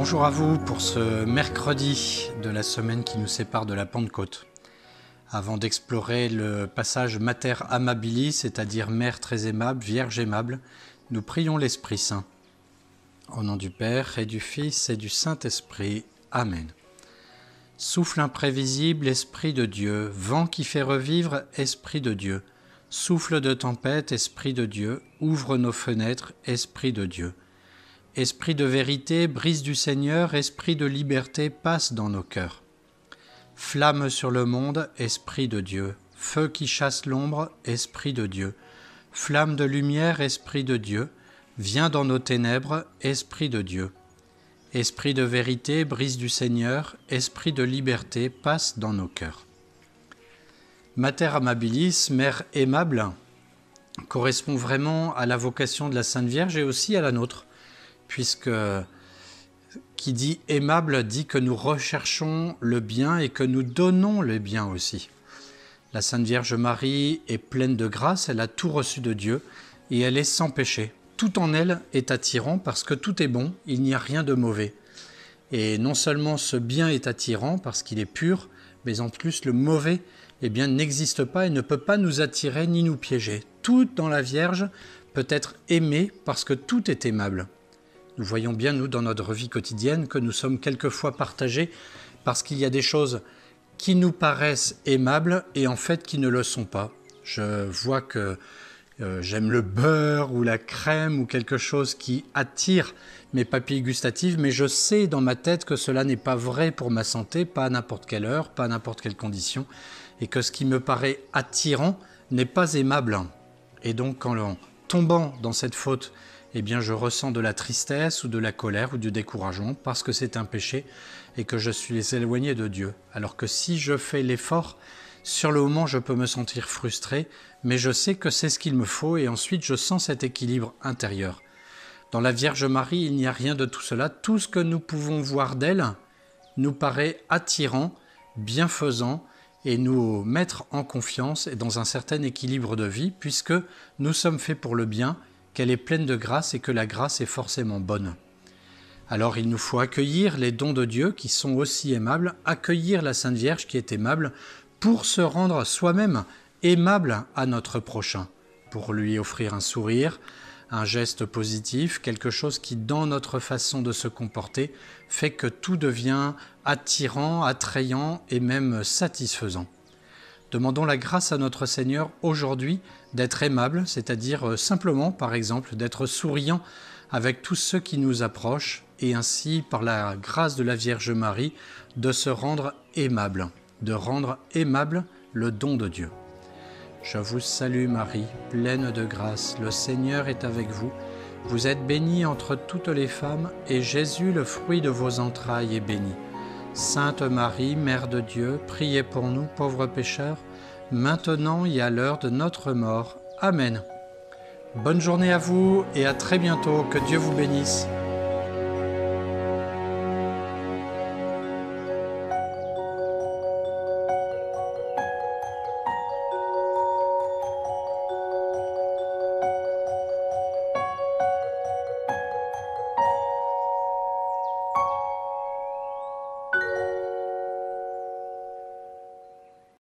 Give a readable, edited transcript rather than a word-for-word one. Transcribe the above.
Bonjour à vous pour ce mercredi de la semaine qui nous sépare de la Pentecôte. Avant d'explorer le passage Mater Amabilis, c'est-à-dire Mère très aimable, Vierge aimable, nous prions l'Esprit Saint. Au nom du Père et du Fils et du Saint-Esprit. Amen. Souffle imprévisible, Esprit de Dieu, vent qui fait revivre, Esprit de Dieu, souffle de tempête, Esprit de Dieu, ouvre nos fenêtres, Esprit de Dieu. Esprit de vérité, brise du Seigneur, esprit de liberté, passe dans nos cœurs. Flamme sur le monde, Esprit de Dieu. Feu qui chasse l'ombre, Esprit de Dieu. Flamme de lumière, Esprit de Dieu. Viens dans nos ténèbres, Esprit de Dieu. Esprit de vérité, brise du Seigneur, esprit de liberté, passe dans nos cœurs. Mater Amabilis, Mère aimable, correspond vraiment à la vocation de la Sainte Vierge et aussi à la nôtre, puisque qui dit aimable dit que nous recherchons le bien et que nous donnons le bien aussi. La Sainte Vierge Marie est pleine de grâce, elle a tout reçu de Dieu et elle est sans péché. Tout en elle est attirant parce que tout est bon, il n'y a rien de mauvais. Et non seulement ce bien est attirant parce qu'il est pur, mais en plus le mauvais n'existe pas et ne peut pas nous attirer ni nous piéger. Tout dans la Vierge peut être aimé parce que tout est aimable. Nous voyons bien, nous, dans notre vie quotidienne, que nous sommes quelquefois partagés parce qu'il y a des choses qui nous paraissent aimables et en fait qui ne le sont pas. Je vois que j'aime le beurre ou la crème ou quelque chose qui attire mes papilles gustatives, mais je sais dans ma tête que cela n'est pas vrai pour ma santé, pas à n'importe quelle heure, pas à n'importe quelle condition, et que ce qui me paraît attirant n'est pas aimable. Et donc, en tombant dans cette faute, je ressens de la tristesse ou de la colère ou du découragement parce que c'est un péché et que je suis éloigné de Dieu. Alors que si je fais l'effort, sur le moment, je peux me sentir frustré, mais je sais que c'est ce qu'il me faut et ensuite je sens cet équilibre intérieur. Dans la Vierge Marie, il n'y a rien de tout cela. Tout ce que nous pouvons voir d'elle nous paraît attirant, bienfaisant et nous mettre en confiance et dans un certain équilibre de vie puisque nous sommes faits pour le bien, qu'elle est pleine de grâce et que la grâce est forcément bonne. Alors il nous faut accueillir les dons de Dieu qui sont aussi aimables, accueillir la Sainte Vierge qui est aimable pour se rendre soi-même aimable à notre prochain, pour lui offrir un sourire, un geste positif, quelque chose qui dans notre façon de se comporter fait que tout devient attirant, attrayant et même satisfaisant. Demandons la grâce à notre Seigneur aujourd'hui d'être aimable, c'est-à-dire simplement, par exemple, d'être souriant avec tous ceux qui nous approchent et ainsi, par la grâce de la Vierge Marie, de se rendre aimable, de rendre aimable le don de Dieu. Je vous salue Marie, pleine de grâce, le Seigneur est avec vous. Vous êtes bénie entre toutes les femmes et Jésus, le fruit de vos entrailles, est béni. Sainte Marie, Mère de Dieu, priez pour nous pauvres pécheurs, maintenant et à l'heure de notre mort. Amen. Bonne journée à vous et à très bientôt. Que Dieu vous bénisse.